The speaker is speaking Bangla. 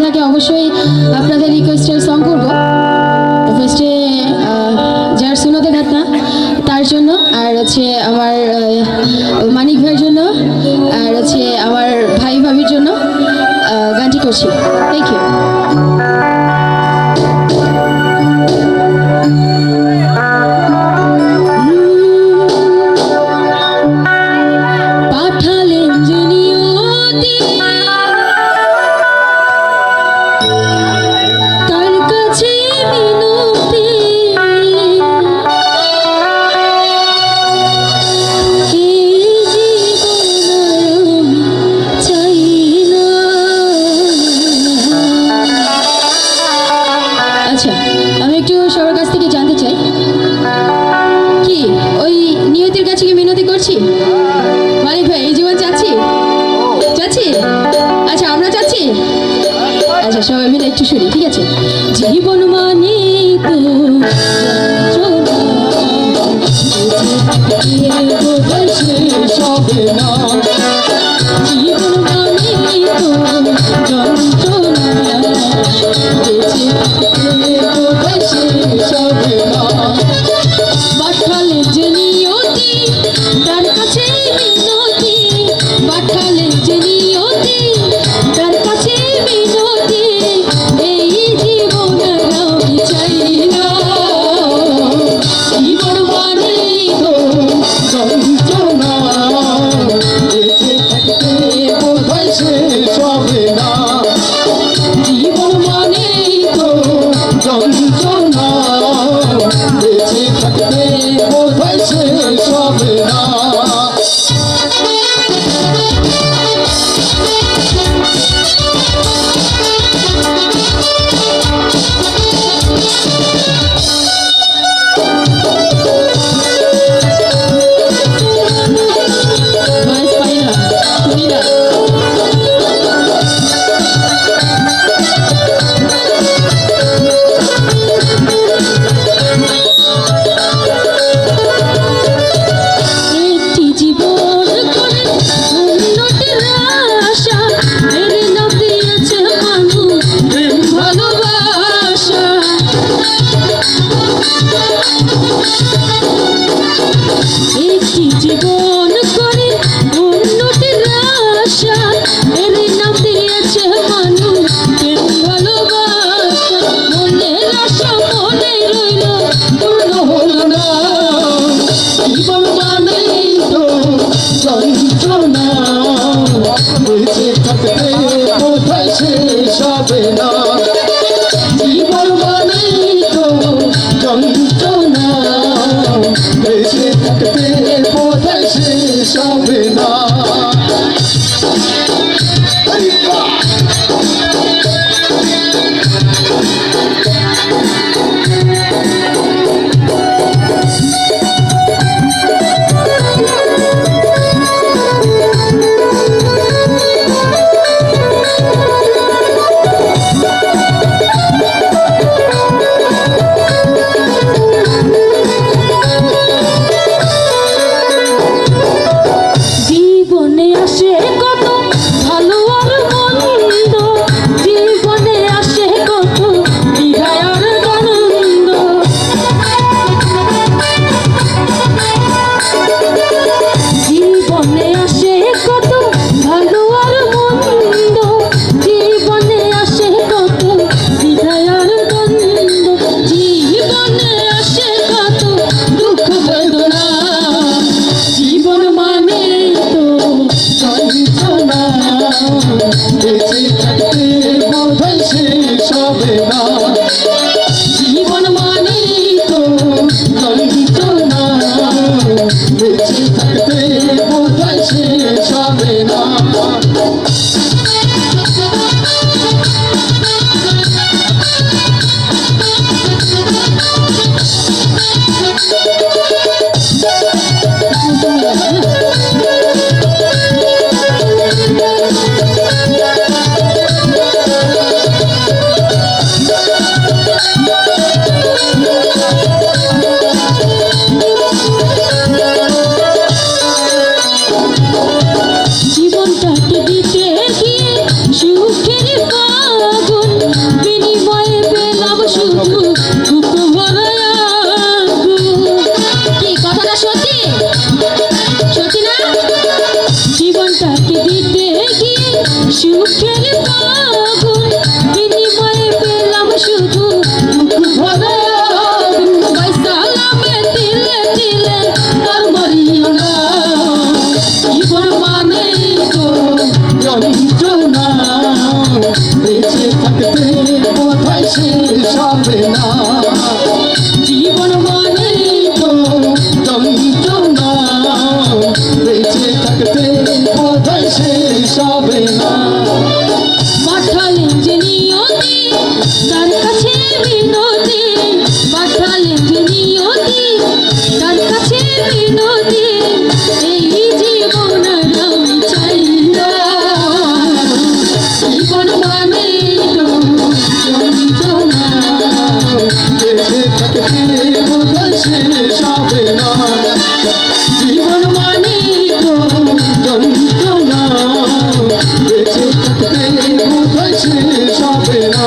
থাকে অবশ্যই আপনাদের রিকোয়েস্টের সং করবো ফার্স্টে যার সুনতে ঘটনা তার জন্য, আর হচ্ছে আমার মানিক ভাইয়ের জন্য, আর হচ্ছে আমার ভাই ভাবির জন্য গানটি করছি। Thank you. আচ্ছা, আমি একটু সবার কাছ থেকে জানতে চাই, কি ওই নিয়তির কাছে কি মিনতি করছি? মালিক ভাই, এই জীবন চাচ্ছি? আচ্ছা, আমরা চাচ্ছি। আচ্ছা, সবাই মিলে একটু শুনি, ঠিক আছে? জীবন মানে তো জীবন মানে তো যন্ত্রণা পাঠালে যে নিয়তি তার কাছে মিনতি, পাঠালে যে নিয়তি তার কাছে মিনতি, এই জীবন আমি চাই না। জীবন মানে তো যন্ত্রণা, বেঁচে থাকতে বোধহয় শেষ হবে না। জীবন মানে তো যন্ত্রণা, বেঁচে থাকতে বোধহয় শেষ হবে না। জীবন করে উন্নতির আশা, এর নাম দিয়েছে মানুষ ভালোবাসা। মনের আশা মনে রইল, পূর্ণ হলো না। জীবন মানে তো যন্ত্রণা, বেঁচে থাকতে কোথায় শেষ হবে না। জীবন মানে তো যন্ত্রণা, বেঁচে থাকতে কোথায় শেষ হবে না। জীবনে আসে কত ভালো আর মন্দ, জীবনে আসে কত বিদায় আর আনন্দ। জীবনে আসে কত ভালো আর মন্দ, জীবনে আসে কত বিদায় আর আনন্দ। জীবনে আসে কত দুঃখ বেদনা, জীবন মানে যন্ত্রণা, বেঁচে থাকতে বোধহয় শেষ হবে না। জীবন মানে তো যন্ত্রণা, বেঁচে থাকতে বোধহয় শেষ হবে না। শেষ হবে না। জীবন মানে তো যন্ত্রণা বেঁচে থাকতে বোধহয় শেষ হবে না। পাঠালেন যে নিয়তি তার কাছে মিনতি, পাঠালেন যে নিয়তি তার কাছে মিনতি, এই জীবন আর আমি চাই না। জীবন মানে তো যন্ত্রণা, বেঁচে থাকতে বোধহয় শেষ হবে না। জীবন মানে তো যন্ত্রণা বেঁচে থাকতে বোধহয় শেষ হবে না।